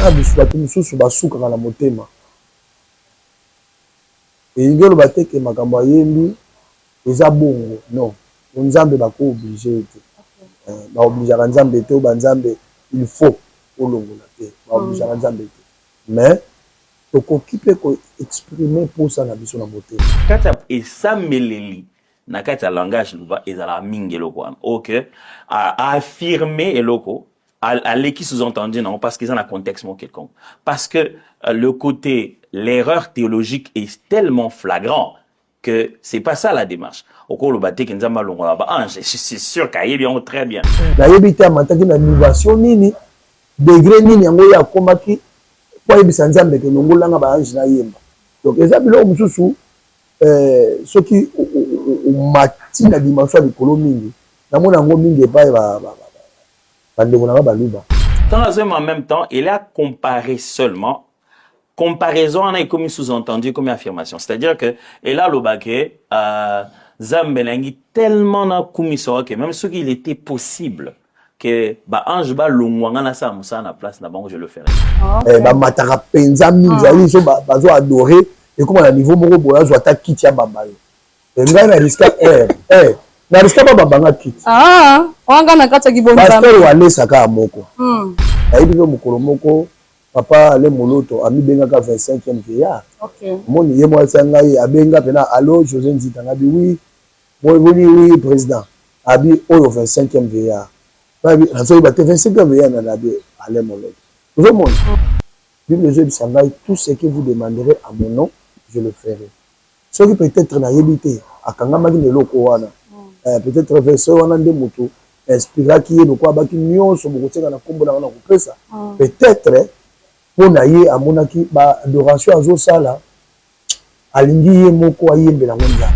na biso bato mosusu basukaka na motema elingi oloba te ke makambo ayembi eza bongo non nzambe bako-oblige te baobligeaka nzambe te o banzambe il faut olongola te baobligeaka nzambe te mais tokoki mpe koexprime mposa na biso na motema kati ya esambeleli na kati ya langage luba ezalaka mingi eloko wana ok affirmer eloko aleki sous-entendu non parce qu'ils ont un contexte quelconque parce que le côté l'erreur théologique est tellement flagrant que c'est pas ça la démarche oko lo baté nzamba longola ba ange c'est sûr qu'il bien très bien na yebi te amataki na innovation nini degré nini yango ya komaki kwa yebisa nzambe ke longolanga ba ange na yemba donc eza biloko mosusu soki umati na dimension ya likolo mingi namona yango mingi epai bandeko nanga baluba en même temps il a comparé seulement comparaison on a comme sous-entendu comme affirmation c'est-à-dire que et là le baquet zambelangi tellement na kumiso que même ce qu'il était possible que ba ange ba longwanga na sa musa na place na bango je le ferai ba mataka penza mingi ali so bazo adorer et comme à niveau moko boya zo ata kiti ya babayo ngai na risque na risque ba babanga kiti wanga na kata kibonza pasteur wale saka moko ayibi be mukolo moko papa ale moloto ami bengaka 25e vieillard moni ye mo sanga ye abenga pena allo José Nzita ngabi oui président abi oyo 25e vieillard babi nazo ba 25e vieillard na abi ale moloto vous mon Bible je dis tout ce que vous demanderez à mon nom je le ferai ce qui peut-être na yebité akanga maki ne loko wana peut-être verset wana nde moto inspira ki ye lokwa baki nyonso bokotenga na kombo na wana kopesa peut-être pour naye amonaki ba adoration azo sala alingi ye moko ayembela ngonza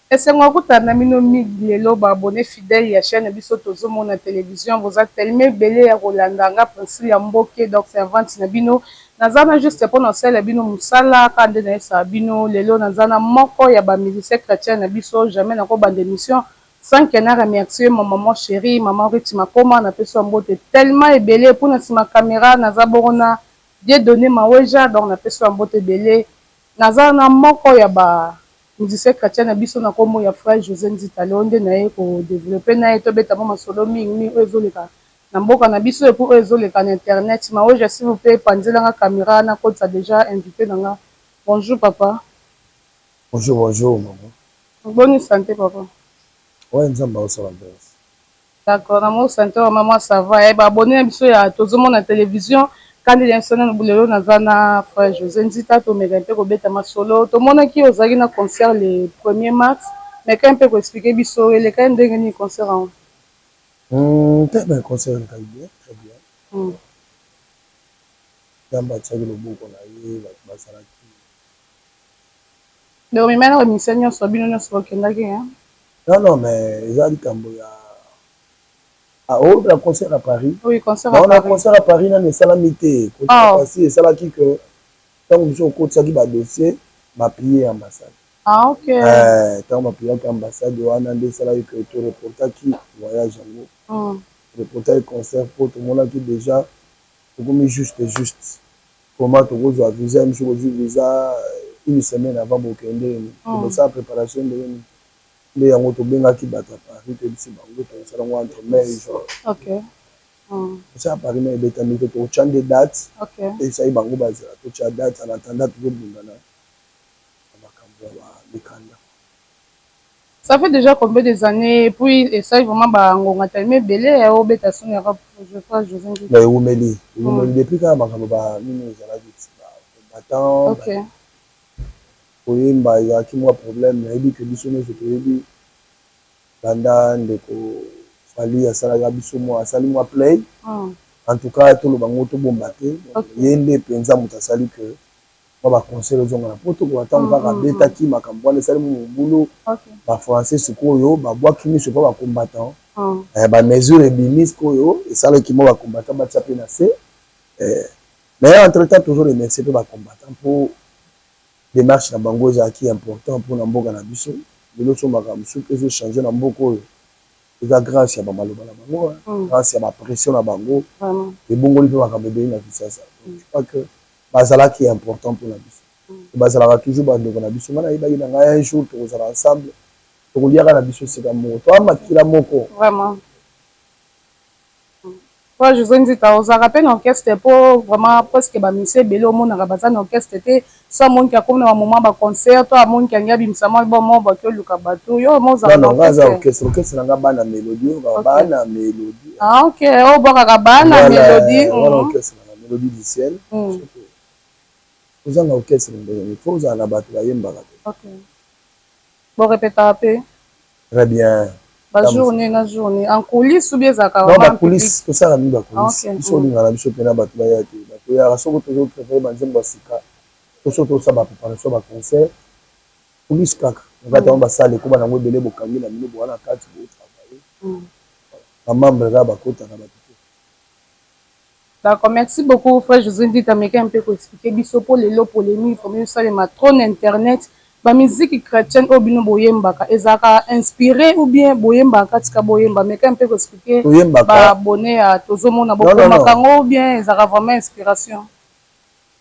esengo kutana mino migi lelo ba abonné fidèle ya chaîne biso tozomona télévision vous êtes tellement belé ya kolandanga Priscille ya Mboke d'observante na bino nazana juste pour na sala bino musala kande na esa bino lelo nazana moko ya ba musicien chrétien na biso jamais na ko bande émission sans que na remercier mon maman chérie maman Riti Makoma na peso mbote tellement ebelé pour na sima caméra nazabona Dieu donné maweja donc na peso mbote belé nazana moko ya ba musicien chrétien na biso na kombo ya frère José Nzita Londe na ye ko développer na ye to beta mo masolo mingi ezoleka na mboka na biso et pour ezoleka na internet ma oje s'il vous plaît panzela nga caméra na kota déjà invité nanga bonjour papa bonjour maman bonne santé papa ouais nzamba osala bien d'accord na mo santé maman ça va et ba abonné biso ya tozomona télévision quand il y a un sonne boulelo nazana frère José Nzita to mega pe ko beta masolo to mona ki ozaki na concert le 1er mars mais quand peut expliquer biso le quand ndenge ni concert en très bien concert bien très bien yamba tsaki lo boko na ye ba basala ki donc mais maintenant émission nyonso bino nyonso kendaki hein non mais ezali kambo ya on a concert à Paris. Oui, concert à Paris. On a concert à Paris dans les salamités. Parce c'est ça qui que quand on dit au côté ça qui va dossier, m'a payé ambassade. Ah ok. Quand m'a payé ambassade, on a des salariés que tout reporter qui voyage en gros. Reporter concert pour tout le monde qui déjà comme juste. Comment tu vas avoir visa, je vous visa une semaine avant pour que on ça préparation de les en auto benga qui battent à Paris que ici bango to ça entre mai et juin. OK. Ça Paris mais bétami que tu changes des dates. OK. Et ça y bango baza tu changes date en attendant toujours bundana. Makambo ba kanda. Ça fait déjà combien des années puis et ça vraiment ba ngonga tellement belé au beta sonera je crois José. Mais umeli depuis quand makambo ba nini za la vie ba battant. OK. Oui, il y a qui moi problème mais dit que biso no je te dis banda ndeko fali ya sala ga biso mo asali moi play en tout cas tout le bango to bombaté yende penza mutasali que moi ba conseil zonga na poto ko atanga ka beta ki makambo na sali mu boulot ba français sikoyo ba bois kimi se pas ba combattant ba mesure et bimis koyo et ça le qui moi ba combattant ba tsape na c mais entre temps toujours les merci pe ba combattant pour démarche na bango za qui important pour na mboka na biso lelo so makambo soki ezochanger na mboka oyo eza grâce ya bamaloba na bango grâce ya bapression na bango ebongoli mpe makambo ebeli na Kinshasa. Je crois que bazalaki important mpona biso bazalaka toujours bandeko na biso nga nayebaki na ngai un jour tokozala ensemble tokoliaka na biso sika moko toa makila moko. Ouais, je vous dis, ça rappelle l'orchestre pour vraiment presque bamisé belé au monde rabaza l'orchestre était soit monde qui a comme un moment ba concert toi monde qui a bien sama bon mo ba que le kabato yo mo za l'orchestre nanga bana mélodie bana mélodie. Ah OK, oh ba bana mélodie l'orchestre na mélodie du ciel. Vous en orchestre il faut ça na bato ba yemba. OK. Bon répéter un peu. Très bien. Ba journée na journée en coulisses ou bien ça non ba coulisses tout ça la nuit ba coulisses biso linga na biso pena bato ba ya te bato ya soko toujours préférer banzembo sika to soto ça ba préparation ba concert coulisses kaka ngata ba salle ko bana ngobele bokangi na mino bwana kati bo travailler ba membre là ba kota na bato. D'accord, merci beaucoup frère José dit américain un peu pour expliquer biso pour les lots polémiques comme ça les matrone internet. Ba musique chrétienne au bino boyembaka ezaka inspiré ou bien boyembaka tika boyemba mais quand on peut expliquer ba abonné à tozomona bokomaka ou bien ezaka vraiment inspiration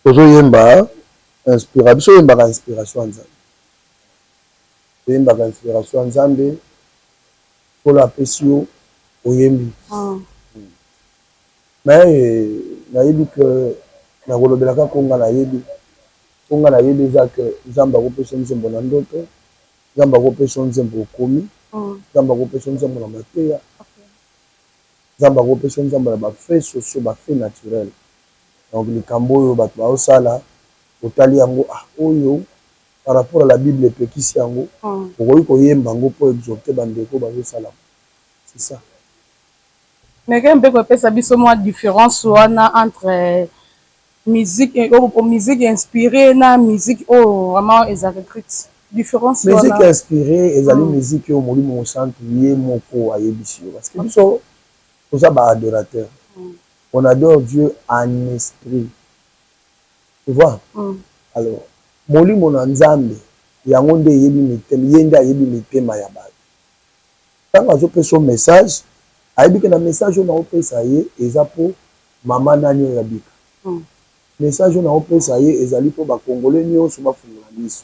tozoyemba inspiration yembaka inspiration nzambe yembaka inspiration nzambe pour la pression oyembi mais nayebi que na kolobelaka konga nayebi konga na yebi eza ke nzambe akopesa nzembo na ndoto nzambe akopesa nzembo okomi nzambe akopesa nzembo na mateya nzambe akopesa nzembo na bafait sociaux bafait naturel donc likambo oyo bato baosala otali yango oyo par rapport à la bible epekisi yango okoki koyemba yango mpo exhorte bandeko bazosala c'est ça mais ke mpe kopesa biso mwa différence wana entre musique inspirée na musique vraiment écrite différence musique inspirée ezali musique au molimo centre lié moko ayebisi parce que biso toza ba adorateur on adore Dieu en esprit tu vois alors molimo na nzambe yango nde yebi mitema yende ayebi mitema ya bato tango azopesa message ayebi ke na message na opesa ye eza po mama nani oyo yabika message na opesa ye ezali po bakongole nyonso bafungola biso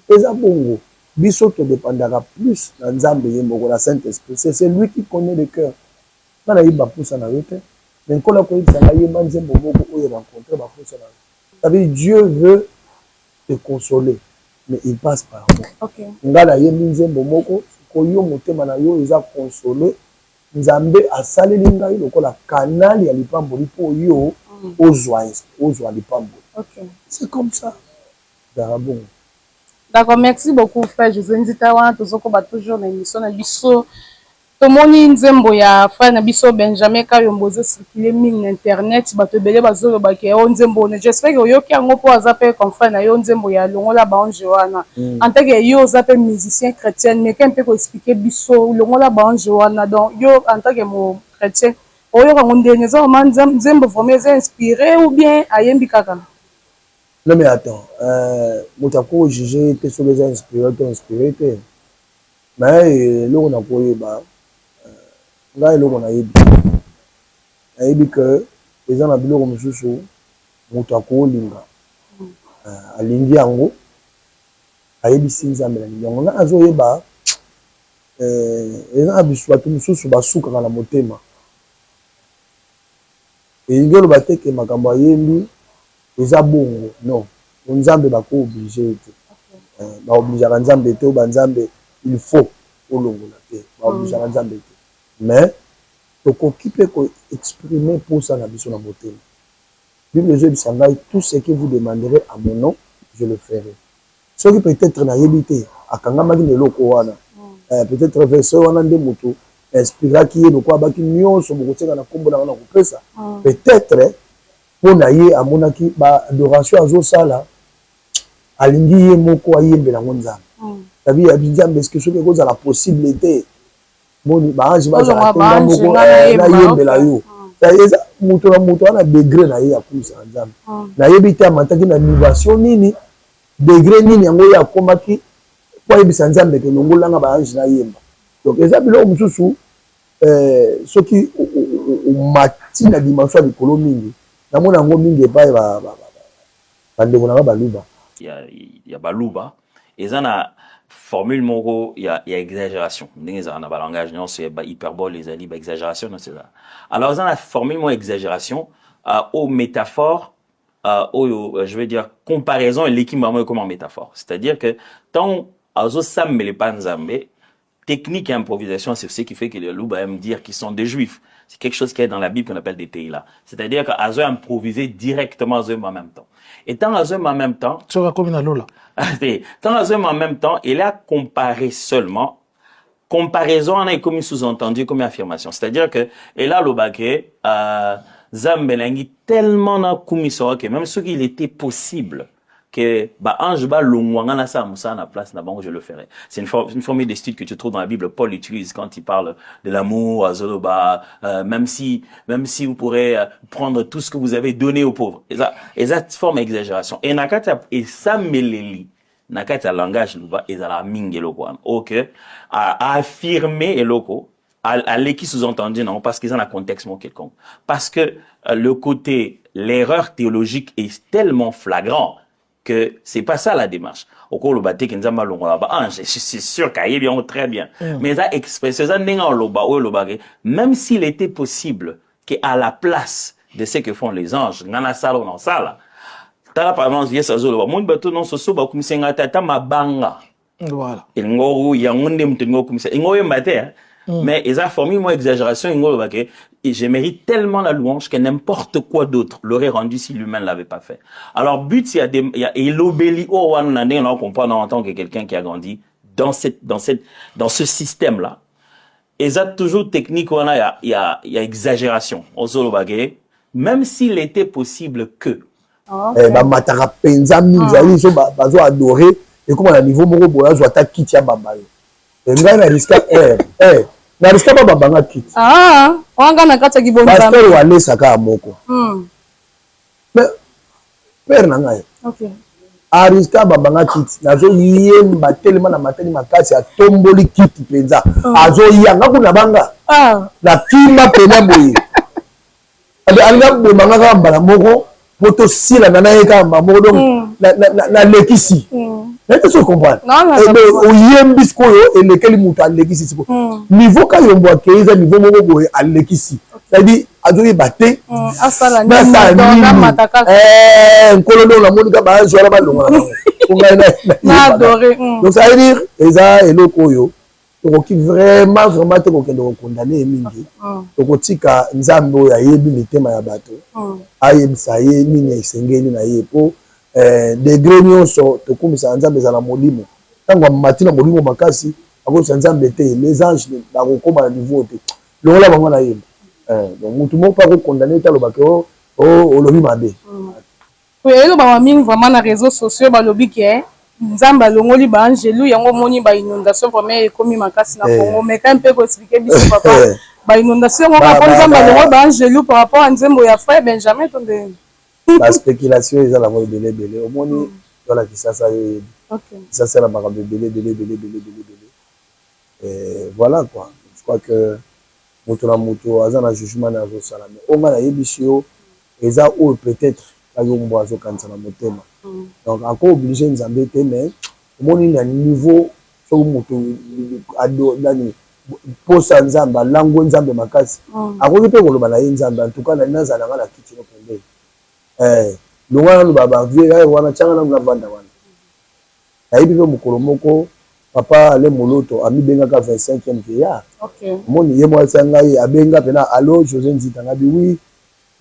eza bongo biso to dépendaka plus na nzambe ye moko la Saint-Esprit c'est lui qui connaît le cœur na yeba pusa na yote mais kola ko yebisa ye manzembo moko oyo rencontrer ba pusa na ça veut dire Dieu veut te consoler mais il passe par moi ngala ye nzembo moko ko yo motema na yo eza consoler nzambe asaleli ngai lokola canal ya lipamboli po yo ozwa lipamboli. C'est comme ça. D'accord, merci beaucoup frère José Nzita wana tozokoba toujours na émission na biso tomoni nzembo ya frère na biso Benjamin Kayombo circuler mingi na internet bato ebele bazoloba ke o nzembo ne j'espère que oyoki yango po aza pe confrère na yo nzembo ya longola baange wana en tant que yo oza pe musicien chrétien mais quand peut expliquer biso longola baange wana donc yo en tant que mo chrétien oyoka ngo ndenge eza vraiment nzembo vraiment eza inspiré ou bien ayembi kaka. Non mais attends moto ako juger te soki eza inspiré te mais eloko na koyeba ngai eloko nayebi ke eza na biloko mosusu moto akolinga alingi yango ayebisi nzambe na lingi yango ngai azoyeba eza na biso bato mosusu basukaka na motema elingi oloba te ke makambo ayembi eza bongo non nzambe bako oblige te baobligeaka nzambe te o banzambe il faut olongola te baobligeaka nzambe te mais tokoki mpe koexprimer mposa na biso na motema bible ezobisa ngai tout ce que vous demanderez à mon nom je le ferai soki peut-être nayebi te akangamaki na eloko wana peut-être verset wana nde moto inspiraki ye lokwa abaki nyonso bokosenga na nkombo na wana kopesa peut-être mpo na ye amonaki baadoration azosala alingi ye moko ayembela yango nzambe tabi ya nzambe eske soki ekozala possible te boni baange bazala tenga moko nayembela yo eza moto na moto wana degré na ye ya kulisa na nzambe nayebi te amataki na innovation nini degré nini yango ye akomaki po yebisa nzambe ke nongolanga ba ange na yemba donc eza biloko mosusu soki umati na dimension ya likolo mingi namona yango mingi epai bandeko na baluba ya baluba eza na formule moko ya exagération ndenge ezala na balangage nyonso ya bahyperbole ezali baexagération non c'est ça alors eza na formule moko exagération aux métaphores je vais dire comparaison eleki mbango comme en métaphore c'est-à-dire que tant azosambele pa nzambe technique et improvisation, c'est ce qui fait que les loups aiment dire qu'ils sont des juifs. C'est quelque chose qui est dans la Bible qu'on appelle des teila. C'est-à-dire qu'Azo a improvisé directement Azo en même temps. Et tant Azo en même temps... Tu vas comme une lola. Tant Azo en même temps, il a comparé seulement. Comparaison, on a comme sous-entendu, comme affirmation. C'est-à-dire que, et là, l'obake, Zambelangi, tellement na kumiso que même ce qu'il était possible que bah ange ba longwanga na sa musa na place na bango je le ferai. C'est une formule de style que tu trouves dans la Bible. Paul utilise quand il parle de l'amour azoloba même si vous pourrez prendre tout ce que vous avez donné aux pauvres. Et ça forme exagération. Et nakata et ça meleli nakata langage luba ezala mingelo kwa. OK à affirmer eloko à l'équipe sous-entendu non parce qu'ils ont un contexte quelconque. Parce que le côté l'erreur théologique est tellement flagrant que c'est pas ça la démarche. Au cours le bâti qui nous a mal c'est sûr qu'il bien très bien. Mais ça expression ça même s'il était possible qu'à la place de ce que font les anges, nana sala ou non sala. Tala par exemple yes azolo mon bateau non so ba kumisenga tata mabanga. Voilà. Et ngoro ya ngonde mtengo kumisa. Ngoye mbate mais ils ont formé moi exagération et je mérite tellement la louange que n'importe quoi d'autre l'aurait rendu si l'humain ne l'avait pas fait. Alors but il y a et l'obéli au one on comprend en tant que quelqu'un qui a grandi dans ce système là. Et ça toujours technique il y a exagération au solo bagay même s'il était possible que ba mataka penza mingi ali so bazo adorer et comme à niveau moko boya zo attaque ya bamba yo. Et ngai na risque na risque pas babanga kit wanga na kata kibonza pasteur wale saka moko mais père na ngai OK a risque babanga kit nazo yemba tellement na matani makasi atomboli kit penza azo yanga kuna banga na kimba pena boye anga bomanga ka mbala moko poto sila na yeka moko donc na lekisi. Est-ce que tu comprends? Et yembi skoyo et lequel muta lekisi siko. Niveau ka yombo akeza niveau moko boye a lekisi. C'est-à-dire azoyi baté. Asala na mataka. Nkolo na monika ba jora ba longa. Na adoré. Donc ça veut dire eza eloko yo qui vraiment te kokende condamner mingi. Tokotika nzambe oyo ayebi mitema ya bato. Ayebisa ye nini esengeli na ye po degré nyonso tokumisa nzambe za la molimo tango matina molimo makasi akosa nzambe te les anges bakokoma na niveau te longola bango na yeba donc mutu moko pa ko condamner ta lobake olobi mabe elo ba mingi vraiment na réseaux sociaux balobi ke nzambe longoli ba angelu yango moni ba inondation vraiment ekomi makasi na Congo mais quand peut expliquer biso papa ba inondation ngo ka nzambe longoli ba angelu par rapport à nzembo ya frère Benjamin tonde la spéculation ils ont la voix belé au monde voilà qui ça OK ça c'est la marambe belé et voilà quoi je crois que moto azana jugement na zo sala mais on va yebisio eza ou peut-être ayombo azo kanza na motema donc encore obligé nzambe te mais au monde na niveau so moto ado dani posa nzamba lango nzambe makasi akoki pe koloba na nzambe en tout cas na nazala ngala kitino pembeni longana baba vie wana changa na vanda wana ayibi pe mukolo moko papa ale moloto ami benga ka 25e vieillard OK moni ye mo sanga ye abenga pena allo José Nzita ngabi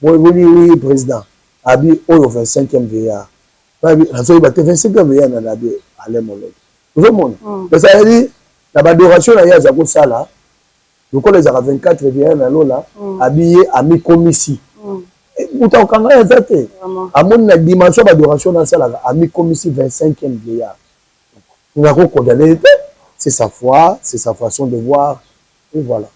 oui président abi oyo 25e vieillard babi azo ba 25e vieillard na labi ale moloto vous monde ça veut dire la adoration na ya za ko sala lokola za 24 vieillard na lola abi ami komisi Uta okanga ya zate. Amon na dimension d'adoration dans ça ami comme ici 25e vieillard. C'est sa foi, c'est sa façon de voir et voilà.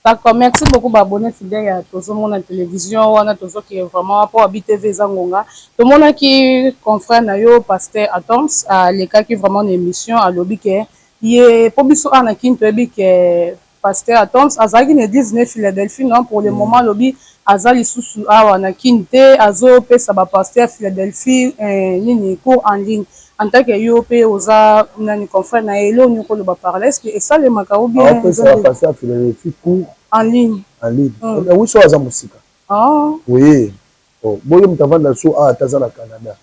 D'accord, merci beaucoup babonné fidèle à tozo la télévision wana tozo qui est vraiment pour habiter Vezangonga. Tout le monde qui confrère na yo pasteur Atoms à l'écart qui vraiment une émission à lobby que yé pour biso ana kinto ebi que pasteur Atoms azaki ne 19 Philadelphie non pour le moment lobby azali susu awa na kinte azo pesa ba pasteur Philadelphie nini cours en ligne. En tant que yo pe oza nani confrère na elo ni ko lo ba parler est-ce que ça le makao bien après ça va passer à philosophie cours en ligne. En ligne. Oui, so aza musika. Ah. Oui. Bon, boyo mutavanda so a taza na Canada.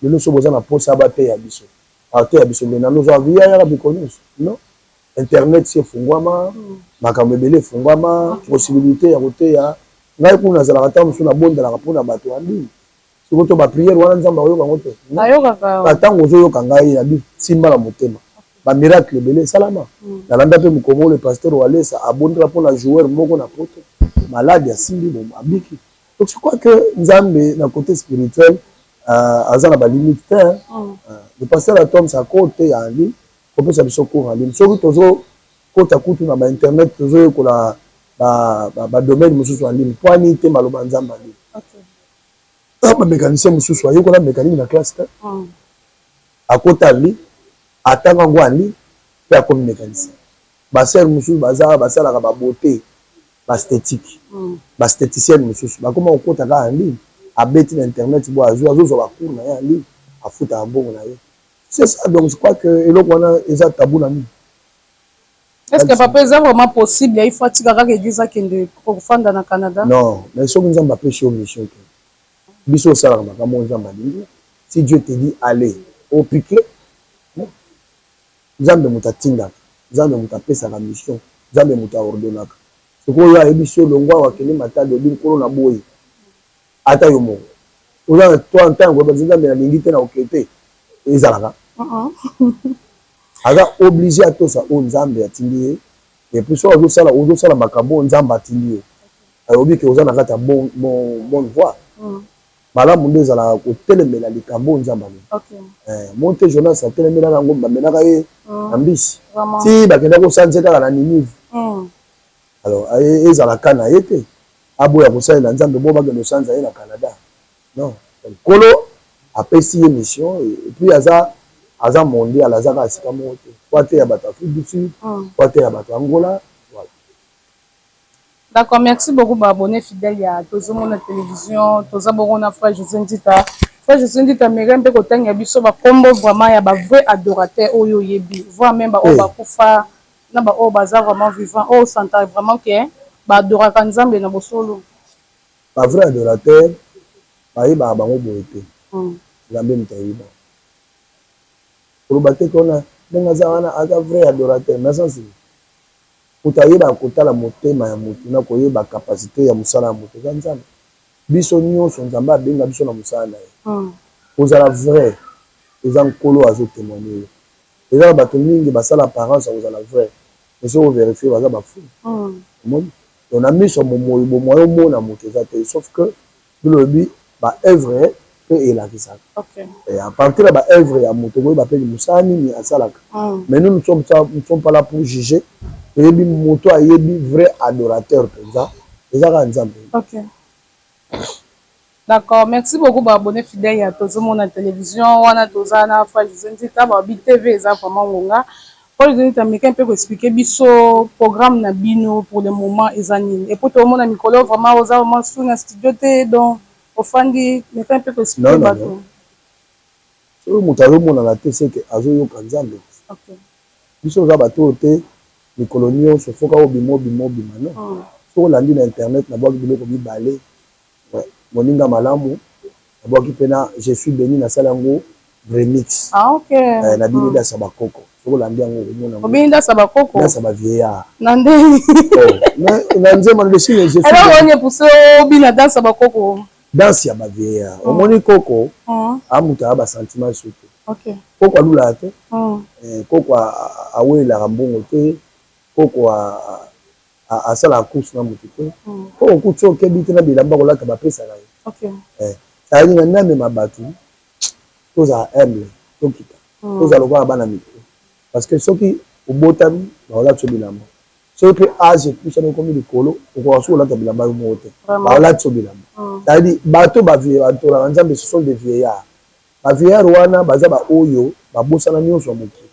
Lelo so boza na posa abate ya biso. Ate ya biso mena no zo via ya bikonos. Non? Internet c'est fungwama, makambo ebele fungwama, possibilité ya kote ya ngai kuna zala kata musu na bonda la kapona bato en ligne. Siko to ba prière wana nzamba oyo bango te. Ayoka ka. Atango zo yo kangai ya bi simba la motema. Ba miracle belé salama. Na landa pe mukomo le pasteur Walesa abondela pour la joueur moko na poto. Malade ya simbi bon abiki. Donc je crois que Nzambe na côté spirituel azana ba limite le pasteur Atom sa côté ya ali ko pesa biso cours en ligne. Soki tozo kota kutu na ba internet tozo ko la ba domaine mususu en ligne. Poani te maloba Nzamba ali. OK. Ba mécanicien mususu ayo ko la mécanique na classe te. Akota ali atanga ngwani pe akomi mécanicien. Ba sœur mususu basala ka ba beauté. Esthétique, esthéticienne mususu bakoma okota ka en ligne abeti na internet bo azo ba cours na en ligne afuta mbongo na ye. C'est ça, donc je crois que eloko wana eza tabou na nous. Est-ce que papa c'est vraiment possible il faut tika ka église akende ko fanda na Canada? Non, mais soki Nzamba pêche au mission que biso sala makambo Nzamba lingi. Si Dieu te dit allez au piquet, Nzambe mutatinda, Nzambe mutapesa la mission, Nzambe mutaordonaka. Ko ya ebiso longwa wakene matado bi nkolo na boyi ata yo mo oza to en tant que président de la lingité na okete ezalaka aga obligé à tout ça o Nzambe atindi et puis so ozo sala makambo Nzambe atindi ayobi ke oza na kata bonne voie malamu nde ezala ko telemela likambo Nzambe monte Jonas atelemela nango bamenaka ye ambisi ti bakenda ko sanzeka na Ninive. Alors, ils ont la canne à été. Abo ya kosa na Nzambe bo bagendo sanza ye na Canada. Non. Kolo a payé une mission et puis aza mondial azaka asika moto. Poate ya bato Afrique du Sud, poate ya bato Angola, voilà. D'accord, merci beaucoup abonné fidèle ya tozomo na télévision, tozaboko na frère José Ndita. Frère José Ndita merembe ko tanga biso ba kombo vraiment ya ba vrai adorateur oyo yebi. Voir même ba oba kufa na ba o baza vraiment vivant o senta vraiment que ba adoraka Nzambe na bosolo ba vrai adorateur ba yeba bango boete Nzambe mutayiba pour battre kona ndanga za wana aza vrai adorateur na sens utayeba kotala motema ya mutu na koyeba capacité ya musala ya mutu za Nzambe biso nyonso Nzambe abenga biso na musala na ye ozala vrai eza nkolo azo témoigner eza bato mingi basala apparence ozala vrai mais si on vérifie baza bafou on a mis sur mon moyen mot na moto ezate sauf que lobi ba œuvre et la qui ça et à partir de ba œuvre ya moto ko ba pe musani ni asalaka mais nous ne sommes pas là pour juger et bi moto ayebi vrai adorateur penza ezaka Nzambe. OK. D'accord, merci beaucoup abonné fidèle à tozomo na télévision wana tozana frère José Ndita ba bi TV eza vraiment ngonga. Frère José Ndita mais peut expliquer biso programme na bino pour le moment ezani et pour tout le monde na mikolo vraiment oza vraiment sous na studio te donc ofandi mais peut expliquer bato. So mutalo mona la te c'est que azo yo kanzambe. OK. Biso za bato te mikolo nyonso foka obimo non. So landi na internet na bwa biloko bibale. Moninga malamu aboki pena je suis béni na salango remix. Ah OK. Na bini da sabakoko. Soko landi yango mona. Obini da sabakoko. Da saba vieillard. Nande. Mais na nzema le chine je suis. Alors on est poussé obina da sabakoko. Danse ya ba vieillard. Omoni koko. Amuta ba sentiment surtout. OK. Koko alula te. Koko awela rambongo te. Koko asala course na moto te po okuti okebi te na bilamba kolata bapesa na ye ayini na name mabatu tozala humble tokita tozala lokola bana mike parce que soki obotami bakolata so bilamba c'est que âge plus ça comme le colo on va sur la table là-bas monter là tu bilamba c'est-à-dire bateau ba vieux bateau là nzambe ce sont des vieillards ba vieillards wana baza ba oyo ba bosana nyonso moki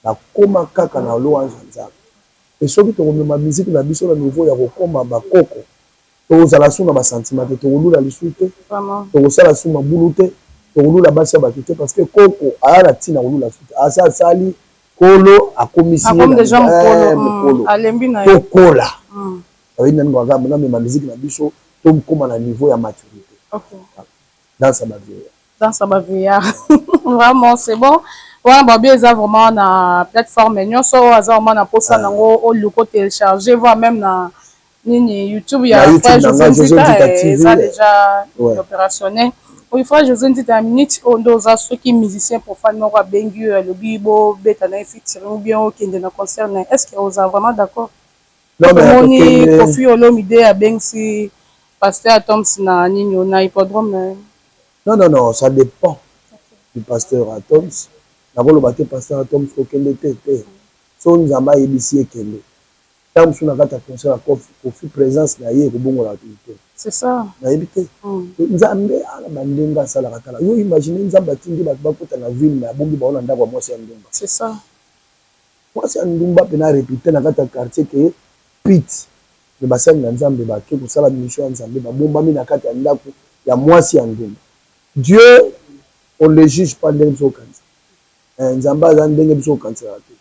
ba koma kaka na lo anja nzambe et soki to ma musique na biso na niveau ya kokoma ba koko to zala suna ba sentiment to lula lisute vraiment to sala suma bulute to lula basi ba kite parce que koko ala tina lula sute asa sali kolo akomisi comme déjà mokolo alembi na yo kola oui nani ngaka na ma musique na biso to koma na niveau ya maturité OK dans sa vie vraiment c'est bon ouais bah bien ça vraiment na plateforme nyonso aza vraiment na posa nango au loko télécharger voir même na nini YouTube ya frère José Nzita déjà opérationnel oui frère José Nzita minute ondo za ceux qui musicien profane moko bengi le bibo beta na featuring ou bien au kende na concert est-ce que vous êtes vraiment d'accord non mais Kofi Olomide a bengsi pasteur Thoms na nini na hippodrome non ça dépend du pasteur Thoms d'abord le bâtiment pasteur Thoms faut qu'elle était son nzamba ebisi ekende tant sur la carte concert à Kofi présence na yé ko bongo la tout c'est ça na ebité nzambe ala bandenga sala katala yo imagine nzamba tindi ba kota na ville na bongi ba ona ndako moi c'est ndumba c'est ça moi c'est ndumba pena répéter na carte quartier que pit le bassin na nzambe ba ke ko sala mission nzambe ba bomba mi na carte ya ndako ya moi c'est ndumba Dieu on ne le juge pas ndenge biso kanisa nzamba za ndenge biso kanisa te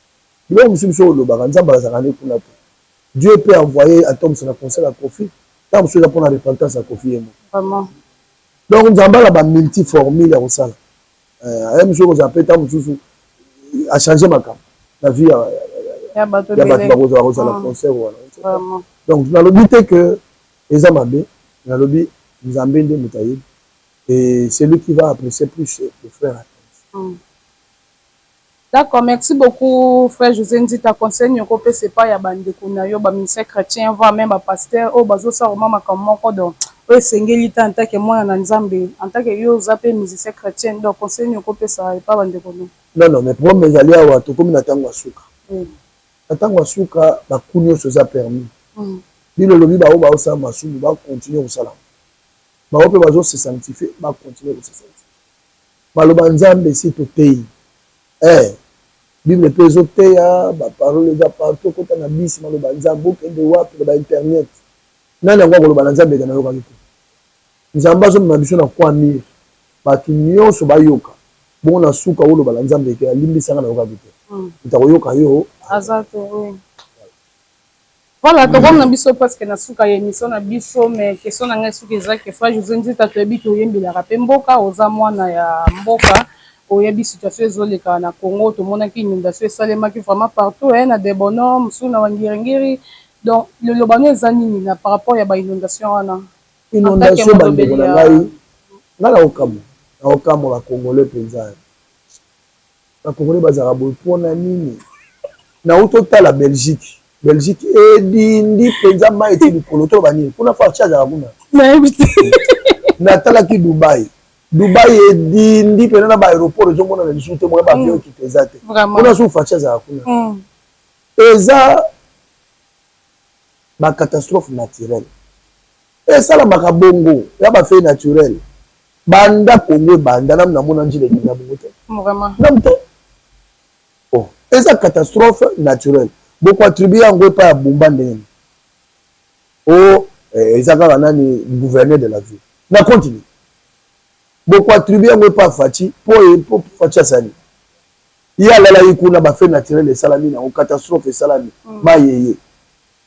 bilo musubiso lo ba nzamba za kana kuna to Dieu peut envoyer à Tom sur concert à Kofi tant que pour la repentance à Kofi vraiment donc nzamba la ba multiformule ya kosala même chose qu'on appelle tant mususu a changer ma camp la vie ya bato ba kosala concert vraiment donc na le but que les amabe na le but nzambe nde mutayi et c'est lui qui va apprécier plus le frère. D'accord, merci beaucoup frère José Nzita conseil nyoko pe c'est pas ya bande kuna yo ba ministère chrétien voire même ba pasteur o bazo sa vraiment makamoko donc o sengeli ta en tant que moi na nzambe en tant que yo zape musicien chrétien donc conseil nyoko pe ça pas bande kuna non mais pour mes alliés wa to comme na tango suka na tango suka ba kunyo so za permis bino lobi ba o ba o sa masumu ba continuer au salam ba o pe bazo se sanctifier ba continuer au se sanctifier maloba nzambe si to tei Bible peut zoter ba parole za partout kota na bisi maloba nzambe kende wapi ba internet nani ngwa ko loba nzambe kana yoka kitu nzamba zo mabiso na kwa mir ba kinyoso ba yoka bon na suka wo loba nzambe ke limbisa na yoka kitu utakoyoka yo azate oui voilà to comme na biso parce que na suka ya émission na biso mais question na ngai suka ezaki frère José Nzita to yebi to yembila rapé mboka oza mwana ya mboka oyebi situation ezoleka na Congo tomonaki inondation esalemaki vraiment partout na des bonhommes mosusu na bangirengiri donc le lobano eza nini na par rapport ya bainondation wana inondation bandeko na ngai nga na okamwa bakongolais mpenza bakongolais bazalaka boye mpona nini na utotala belgique edindi mpenza mai eti likolo to banini mpona farci azalaka kuna natalaki Dubai edindi pena na ba aéroport ezomona na lisusu te moya ba avion ki peza te ona so facha za kuna eza ba catastrophe naturelle esala makabongo ya ba fait naturel banda Congo banda na mona njile na bongo te vraiment namte oh eza catastrophe naturelle beaucoup attribué yango pa bomba ndeni oh eza kaka nani gouverneur de la ville na continue beaucoup attribué yango pa Fachi pour Fachi asani ya lala yikuna ba fait naturel esalami na catastrophe esalami ba yeye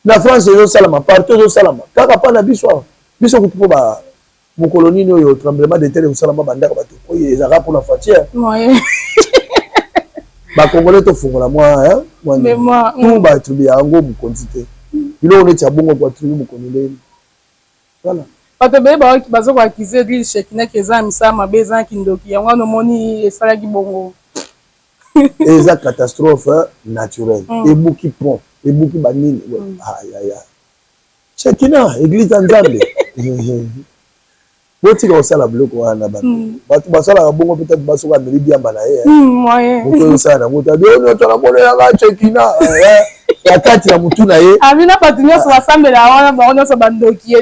na France yo salama partout yo salama kaka pa na biso kutupo ba mo colonie yo tremblement de terre yo salama bandaka bato oye ezaka pour la Fachi ba congolais to fungola moi mais moi tout ba attribué yango mu quantité bilo on est bongo pour attribuer mu congolais voilà bato beye bazo koakize eglise shekinaki eza misala mabe ezalaki ndoki yango wana omoni esalaki bongo eza catastrophe naturelle ebuki pont ebuki banini ayaya shekina église ya nzambe botika kosala biloko wana bato basalaka bongo peut-être basoka ameli diamba na ye moto osala nango tabi onyotola monelanga shekina ya kati ya mutu na ye amina patu nyonso basambela wana bango nyonso bandoki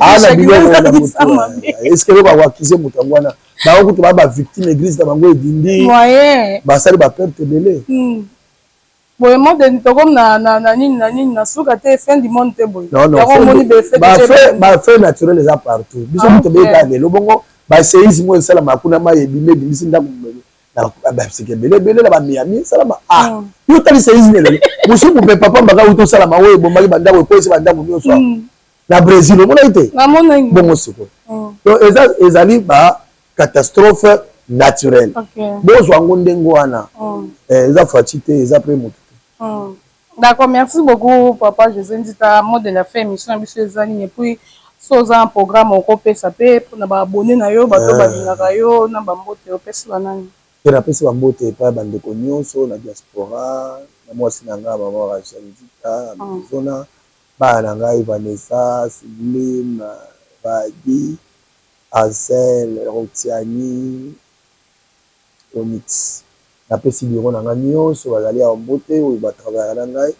est-ce que lo bawakize mutu yango wana bango kutu baa bavictime église na bango edindi basali baperte ebele boye monde tokomi na nini na suka te fin du monde te boye bafe naturel eza partout biso mutu beyeka lelo bongo baseisme oyo esalama kuna mai ebimi ebimisi ndako baseke ebele na bamiami esalama yo tali seisme lelo mosuku mpe papa mbaka uti osalama oyo ebombaki bandako ekwesi bandako nyonso na brésil omonaki te bongo sikoyo donc ezali bacatastrophe naturelle bozwa yango ndenge wana eza faci te eza mpe motu te. D'accord, merci beaucoup papa José Nzita, mot de la fin émission biso ezali et puis soza un programme au kopesa pe pour na ba abonné na yo bato balingaka yo na bambote opesa banani pe na pesa bambote pa bandeko nyonso na diaspora na mwasi na nga mama Rachel Nzita zona ba na ngai Vanessa Sublime Badi Ansel Rotiani Onyx na pesi biro na nga nyonso bazali ya mbote oyo batravaillaka na ngai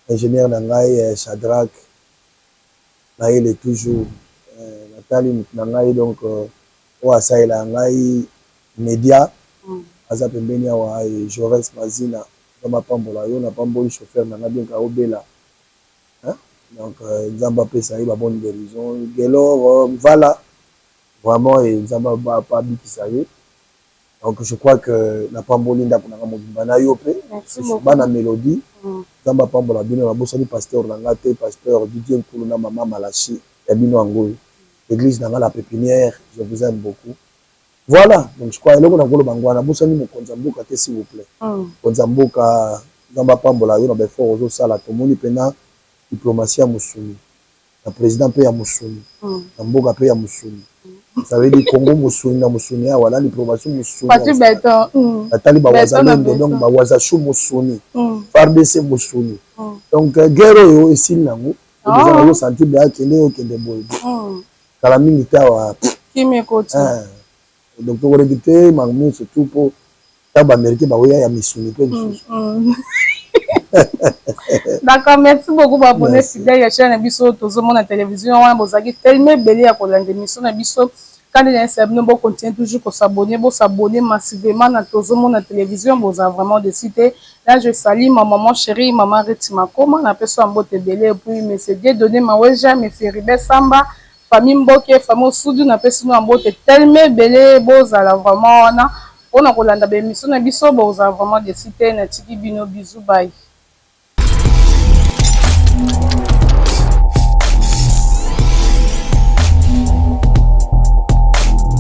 ingénieur na ngai Shadrach na ele toujours natali mutu na ngai donc oyo asalela ngai média aza pembeni awa Jaurès Mazina za mapambola yo napamboli chauffeur na ngai bienka obela donc nzambe apesa ye babonne guérison gelor vala vraiment nzambe abikisa ye. Donc je crois que la pamboli ndako na mobimba na yo pe bana mélodie zamba pambola bino na bosani pasteur na ngate pasteur Didier Nkulu na mama Malachi ya bino angoyo l'église na la pépinière je vous aime beaucoup voilà donc je crois eloko na ngolo bangwana bosani mokonza mboka te s'il vous plaît konza mboka zamba pambola yo na be fort ozo sala to moni pena diplomatie ya musuni na président pe ya musuni na mboka pe ya musuni. Ça veut dire Congo Moussuni na Moussuni ya wala diplomatie Moussuni. Pati beton. Atali bawazalendo donc bawazashu Moussuni. FARDC Moussuni. Donc guerre yo esili nango. Nous avons senti bien kende yo kende boy. Kala mingi tawa. Kimi koti. Donc to rekite mangu surtout pour taba américain ba ya Moussuni pe Moussuni. D'accord, merci beaucoup pour abonner fidèle à la chaîne Biso Tozomo na télévision wana bozaki tellement belé ya kolanda émission na Biso quand les insabno bon continue toujours pour s'abonner massivement na Tozomo na télévision vous a vraiment décidé là je salue ma maman chérie maman Retima Koma na personne mbote belé puis monsieur Dieu donner ma weja monsieur Ribe Samba famille Mboke famille Soudou na personne mbote tellement belé bozala vraiment na on a kolanda émission na Biso vous a vraiment décidé na tiki bino bisous bye.